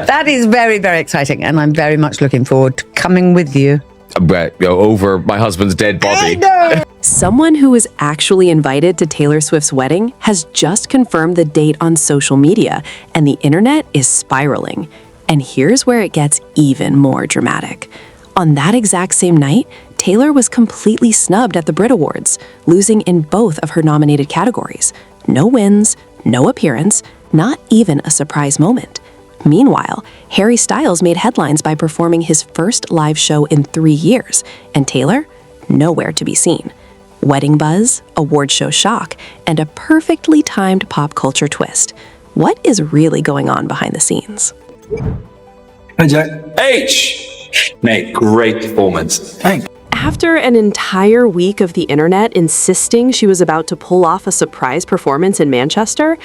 That is very, very exciting, and I'm very much looking forward to coming with you. Over my husband's dead body. Someone who was actually invited to Taylor Swift's wedding has just confirmed the date on social media, and the internet is spiraling. And here's where it gets even more dramatic. On that exact same night, Taylor was completely snubbed at the Brit Awards, losing in both of her nominated categories. No wins, no appearance, not even a surprise moment. Meanwhile, Harry Styles made headlines by performing his first live show in 3 years, and Taylor, nowhere to be seen. Wedding buzz, award show shock, and a perfectly timed pop culture twist. What is really going on behind the scenes? Hi, Jack. H! Mate, great performance. Thanks. After an entire week of the internet insisting she was about to pull off a surprise performance in Manchester,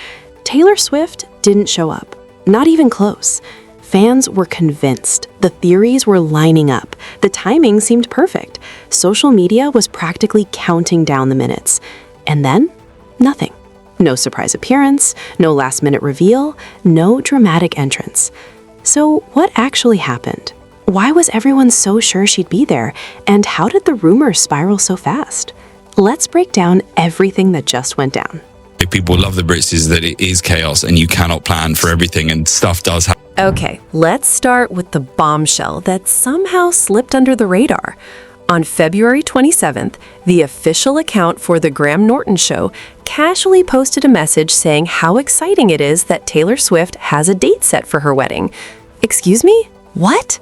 Taylor Swift didn't show up. Not even close. Fans were convinced. The theories were lining up. The timing seemed perfect. Social media was practically counting down the minutes. And then, nothing. No surprise appearance, no last-minute reveal, no dramatic entrance. So what actually happened? Why was everyone so sure she'd be there? And how did the rumors spiral so fast? Let's break down everything that just went down. People love the Brits is that it is chaos and you cannot plan for everything and stuff does happen. Okay, let's start with the bombshell that somehow slipped under the radar. On February 27th, the official account for the Graham Norton Show casually posted a message saying how exciting it is that Taylor Swift has a date set for her wedding. Excuse me? What?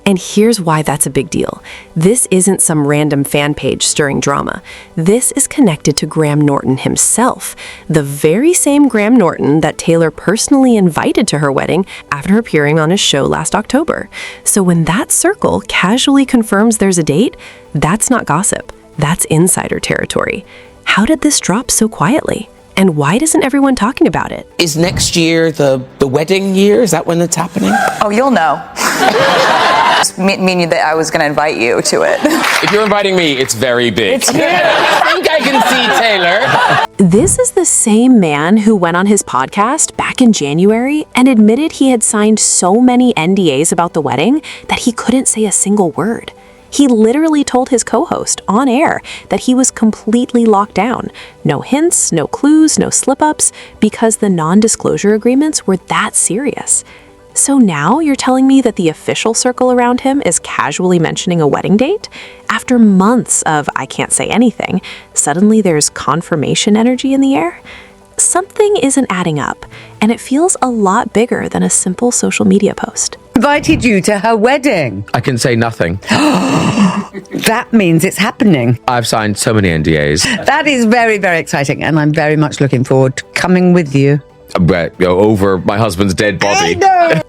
And here's why that's a big deal. This isn't some random fan page stirring drama. This is connected to Graham Norton himself, the very same Graham Norton that Taylor personally invited to her wedding after appearing on his show last October. So when that circle casually confirms there's a date, that's not gossip. That's insider territory. How did this drop so quietly? And why isn't everyone talking about it? Is next year the wedding year? Is that when it's happening? Oh, you'll know. Meaning that I was going to invite you to it. If you're inviting me, it's very big. It's huge. I think I can see Taylor. This is the same man who went on his podcast back in January and admitted he had signed so many NDAs about the wedding that he couldn't say a single word. He literally told his co-host on air that he was completely locked down. No hints, no clues, no slip-ups, because the non-disclosure agreements were that serious. So now you're telling me that the official circle around him is casually mentioning a wedding date? After months of I can't say anything, suddenly there's confirmation energy in the air? Something isn't adding up, and it feels a lot bigger than a simple social media post. Invited you to her wedding. I can say nothing. That means it's happening. I've signed so many NDAs. That is very, very exciting, and I'm very much looking forward to coming with you. Over my husband's dead body.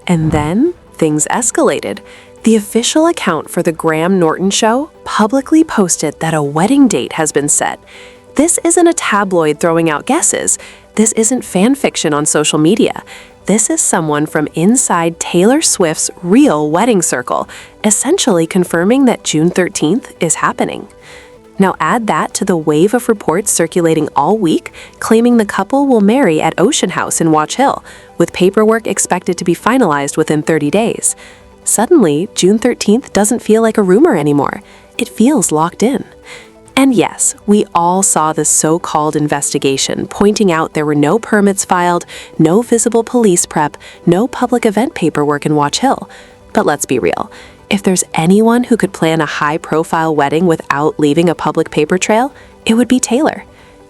And then things escalated. The official account for the Graham Norton Show publicly posted that a wedding date has been set. This isn't a tabloid throwing out guesses. This isn't fan fiction on social media. This is someone from inside Taylor Swift's real wedding circle, essentially confirming that June 13th is happening. Now add that to the wave of reports circulating all week, claiming the couple will marry at Ocean House in Watch Hill, with paperwork expected to be finalized within 30 days. Suddenly, June 13th doesn't feel like a rumor anymore. It feels locked in. And yes, we all saw the so-called investigation pointing out there were no permits filed, no visible police prep, no public event paperwork in Watch Hill. But let's be real. If there's anyone who could plan a high-profile wedding without leaving a public paper trail, it would be Taylor.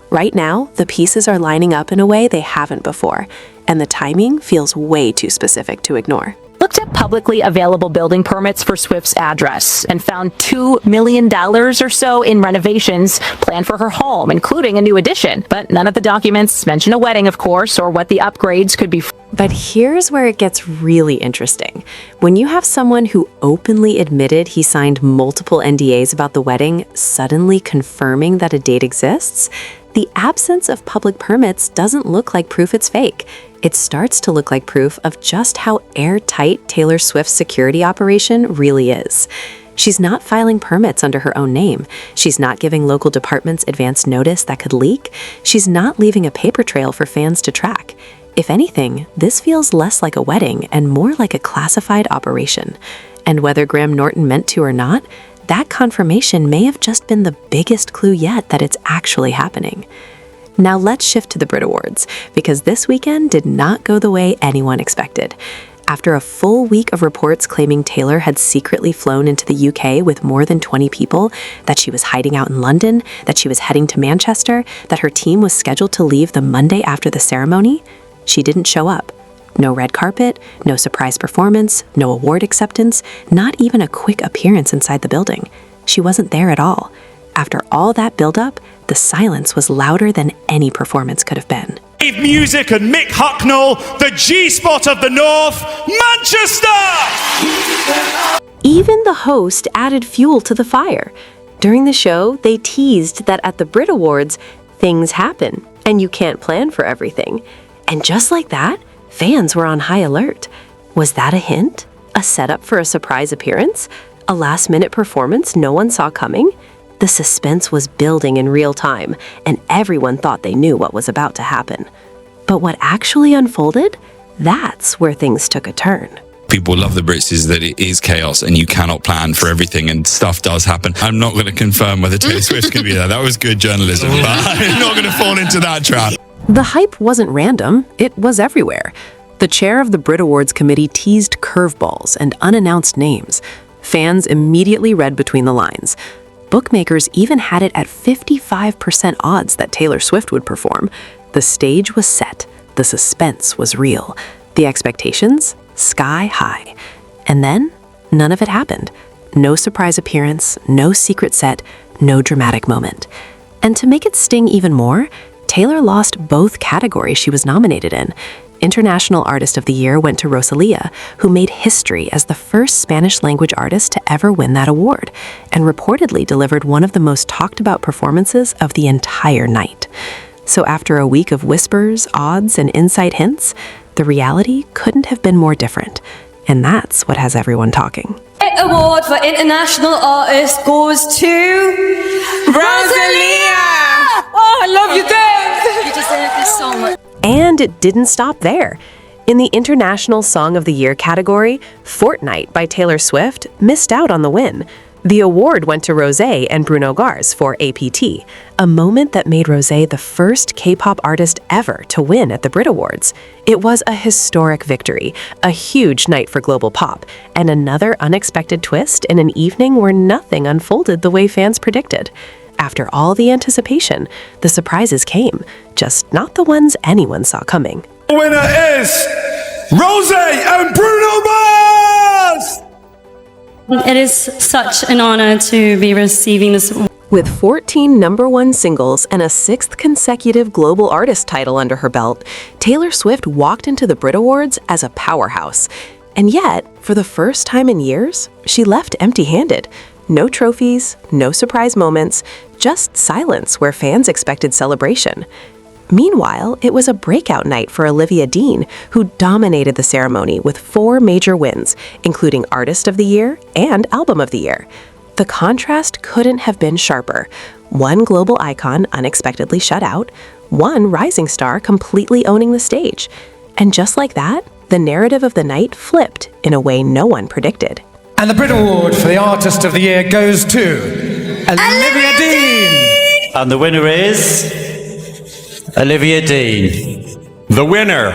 Right now, the pieces are lining up in a way they haven't before, and the timing feels way too specific to ignore. Looked at publicly available building permits for Swift's address and found $2 million or so in renovations planned for her home, including a new addition. But none of the documents mention a wedding, of course, or what the upgrades could be. But here's where it gets really interesting. When you have someone who openly admitted he signed multiple NDAs about the wedding suddenly confirming that a date exists, the absence of public permits doesn't look like proof it's fake. It starts to look like proof of just how airtight Taylor Swift's security operation really is. She's not filing permits under her own name. She's not giving local departments advance notice that could leak. She's not leaving a paper trail for fans to track. If anything, this feels less like a wedding and more like a classified operation. And whether Graham Norton meant to or not, that confirmation may have just been the biggest clue yet that it's actually happening. Now let's shift to the Brit Awards, because this weekend did not go the way anyone expected. After a full week of reports claiming Taylor had secretly flown into the UK with more than 20 people, that she was hiding out in London, that she was heading to Manchester, that her team was scheduled to leave the Monday after the ceremony, she didn't show up. No red carpet, no surprise performance, no award acceptance, not even a quick appearance inside the building. She wasn't there at all. After all that buildup, the silence was louder than any performance could have been. Music and Mick Hucknall, the G-spot of the North, Manchester! Even the host added fuel to the fire. During the show, they teased that at the Brit Awards, things happen, and you can't plan for everything. And just like that, fans were on high alert. Was that a hint? A setup for a surprise appearance? A last-minute performance no one saw coming? The suspense was building in real time, and everyone thought they knew what was about to happen. But what actually unfolded? That's where things took a turn. People love the Brits is that it is chaos and you cannot plan for everything and stuff does happen. I'm not going to confirm whether Taylor Swift's going to be there. That was good journalism, but I'm not going to fall into that trap. The hype wasn't random, it was everywhere. The chair of the Brit Awards committee teased curveballs and unannounced names. Fans immediately read between the lines. Bookmakers even had it at 55% odds that Taylor Swift would perform. The stage was set. The suspense was real. The expectations, sky high. And then, none of it happened. No surprise appearance, no secret set, no dramatic moment. And to make it sting even more, Taylor lost both categories she was nominated in. International Artist of the Year went to Rosalía, who made history as the first Spanish-language artist to ever win that award, and reportedly delivered one of the most talked-about performances of the entire night. So after a week of whispers, odds, and inside hints, the reality couldn't have been more different. And that's what has everyone talking. The award for International Artist goes to Rosalía! Oh, I love you, Dave! You deserve this so much. And it didn't stop there. In the International Song of the Year category, Fortnight by Taylor Swift missed out on the win. The award went to Rosé and Bruno Mars for APT, a moment that made Rosé the first K-pop artist ever to win at the Brit Awards. It was a historic victory, a huge night for global pop, and another unexpected twist in an evening where nothing unfolded the way fans predicted. After all the anticipation, the surprises came, just not the ones anyone saw coming. The winner is Rosé and Bruno Mars! It is such an honor to be receiving this award. With 14 #1 singles and a 6th consecutive global artist title under her belt, Taylor Swift walked into the Brit Awards as a powerhouse. And yet, for the first time in years, she left empty-handed. No trophies, no surprise moments, just silence where fans expected celebration. Meanwhile, it was a breakout night for Olivia Dean, who dominated the ceremony with 4 major wins, including Artist of the Year and Album of the Year. The contrast couldn't have been sharper. One global icon unexpectedly shut out, one rising star completely owning the stage. And just like that, the narrative of the night flipped in a way no one predicted. And the Brit Award for the Artist of the Year goes to Olivia Dean! And the winner is Olivia Dean. The winner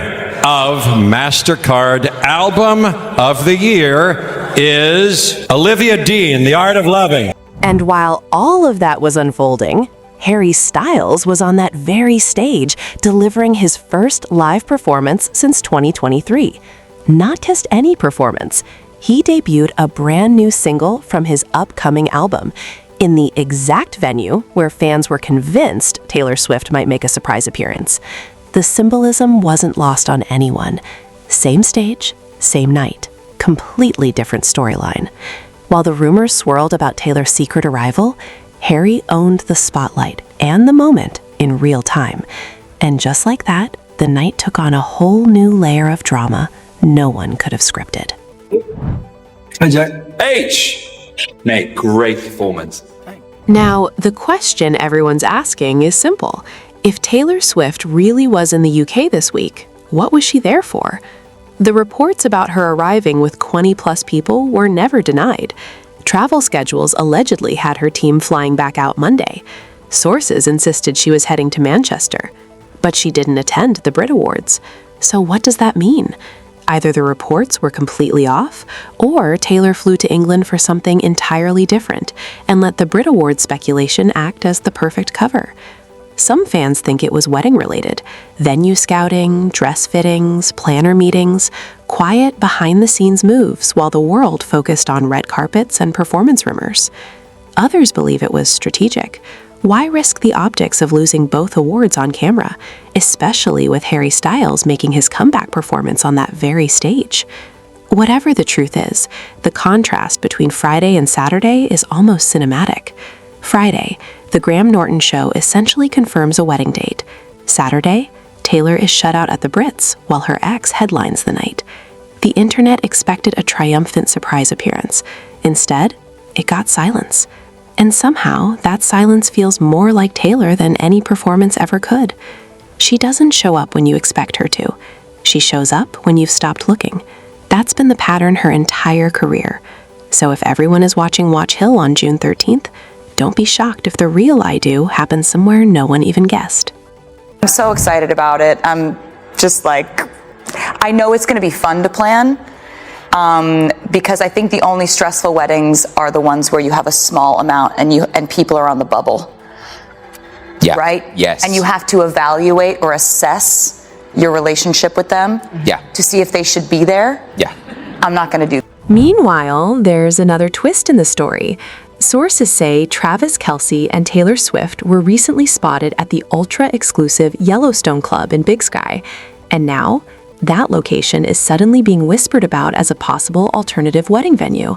of MasterCard Album of the Year is Olivia Dean, The Art of Loving. And while all of that was unfolding, Harry Styles was on that very stage delivering his first live performance since 2023. Not just any performance. He debuted a brand new single from his upcoming album in the exact venue where fans were convinced Taylor Swift might make a surprise appearance. The symbolism wasn't lost on anyone. Same stage, same night, completely different storyline. While the rumors swirled about Taylor's secret arrival, Harry owned the spotlight and the moment in real time. And just like that, the night took on a whole new layer of drama no one could have scripted. Hi, Jack. H! Mate, great performance. Now, the question everyone's asking is simple. If Taylor Swift really was in the UK this week, what was she there for? The reports about her arriving with 20-plus people were never denied. Travel schedules allegedly had her team flying back out Monday. Sources insisted she was heading to Manchester. But she didn't attend the Brit Awards. So what does that mean? Either the reports were completely off, or Taylor flew to England for something entirely different and let the Brit Awards speculation act as the perfect cover. Some fans think it was wedding-related. Venue scouting, dress fittings, planner meetings, quiet behind-the-scenes moves while the world focused on red carpets and performance rumors. Others believe it was strategic. Why risk the optics of losing both awards on camera, especially with Harry Styles making his comeback performance on that very stage? Whatever the truth is, the contrast between Friday and Saturday is almost cinematic. Friday, the Graham Norton show essentially confirms a wedding date. Saturday, Taylor is shut out at the Brits while her ex headlines the night. The internet expected a triumphant surprise appearance. Instead, it got silence. And somehow, that silence feels more like Taylor than any performance ever could. She doesn't show up when you expect her to. She shows up when you've stopped looking. That's been the pattern her entire career. So if everyone is watching Watch Hill on June 13th, don't be shocked if the real I Do happens somewhere no one even guessed. I'm so excited about it. I'm just like, I know it's going to be fun to plan. Because I think the only stressful weddings are the ones where you have a small amount and people are on the bubble. Yeah. Right? Yes. And you have to evaluate or assess your relationship with them. Yeah. To see if they should be there. Yeah. I'm not going to do. Meanwhile, there's another twist in the story. Sources say Travis Kelce and Taylor Swift were recently spotted at the ultra-exclusive Yellowstone Club in Big Sky. And now, that location is suddenly being whispered about as a possible alternative wedding venue.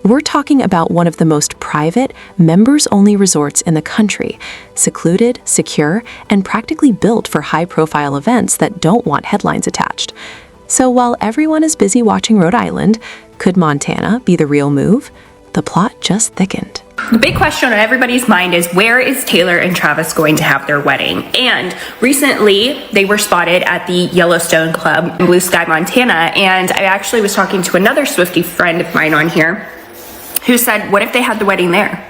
We're talking about one of the most private, members-only resorts in the country, secluded, secure, and practically built for high-profile events that don't want headlines attached. So while everyone is busy watching Rhode Island, could Montana be the real move? The plot just thickened. The big question on everybody's mind is, where is Taylor and Travis going to have their wedding? And recently they were spotted at the Yellowstone Club in Blue Sky, Montana. And I actually was talking to another Swiftie friend of mine on here who said, what if they had the wedding there?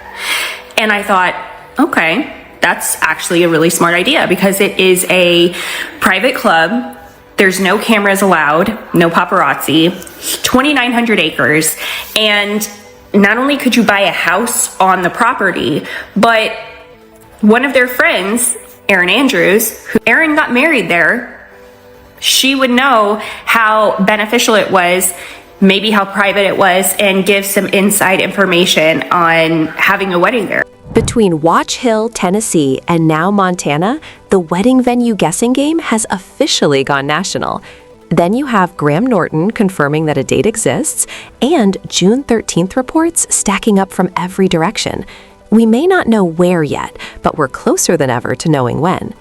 And I thought, okay, that's actually a really smart idea, because it is a private club. There's no cameras allowed, no paparazzi, 2,900 acres. And not only could you buy a house on the property, but one of their friends, Erin Andrews, who Erin got married there, she would know how beneficial it was, maybe how private it was, and give some inside information on having a wedding there. Between Watch Hill, Tennessee, and now Montana, the wedding venue guessing game has officially gone national. Then you have Graham Norton confirming that a date exists, and June 13th reports stacking up from every direction. We may not know where yet, but we're closer than ever to knowing when.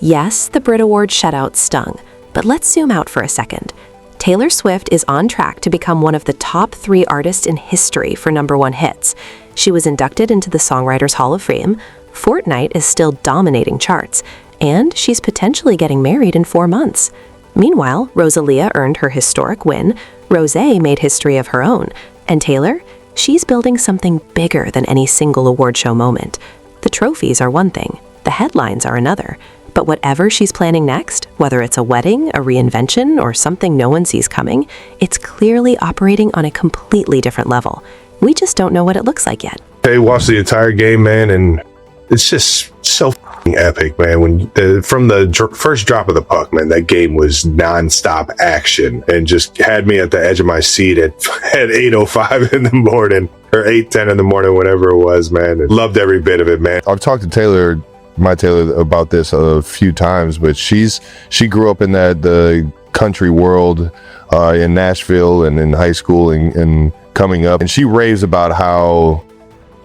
Yes, the Brit Awards shutout stung, but let's zoom out for a second. Taylor Swift is on track to become one of the top 3 artists in history for #1 hits. She was inducted into the Songwriters Hall of Fame, Fortnite is still dominating charts, and she's potentially getting married in 4 months. Meanwhile, Rosalia earned her historic win, Rosé made history of her own, and Taylor, she's building something bigger than any single award show moment. The trophies are one thing, the headlines are another, but whatever she's planning next, whether it's a wedding, a reinvention, or something no one sees coming, it's clearly operating on a completely different level. We just don't know what it looks like yet. I watched the entire game, man, and it's just so epic, man. From the first drop of the puck, man, that game was nonstop action and just had me at the edge of my seat at 8:05 in the morning or 8:10 in the morning, whatever it was, man. And loved every bit of it, man. I've talked to Taylor about this a few times, but she grew up in the country world in Nashville and in high school and coming up, and she raves about how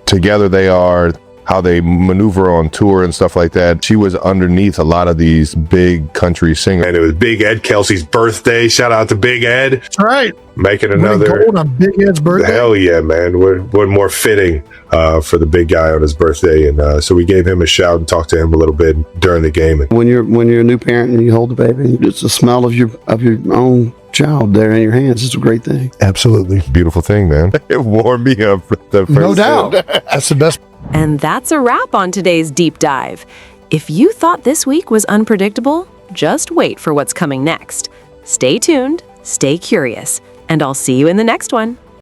together they are, how they maneuver on tour and stuff like that. She was underneath a lot of these big country singers. And it was Big Ed Kelce's birthday. Shout out to Big Ed. That's right. Making Winning another gold on Big Ed's birthday. Hell yeah, man. What more fitting for the big guy on his birthday? And so we gave him a shout and talked to him a little bit during the game. When you're a new parent and you hold the baby, it's the smell of your own child there in your hands. It's a great thing. Absolutely. Beautiful thing, man. It warmed me up. The first No doubt. That's the best. And that's a wrap on today's deep dive. If you thought this week was unpredictable, just wait for what's coming next. Stay tuned, stay curious, and I'll see you in the next one.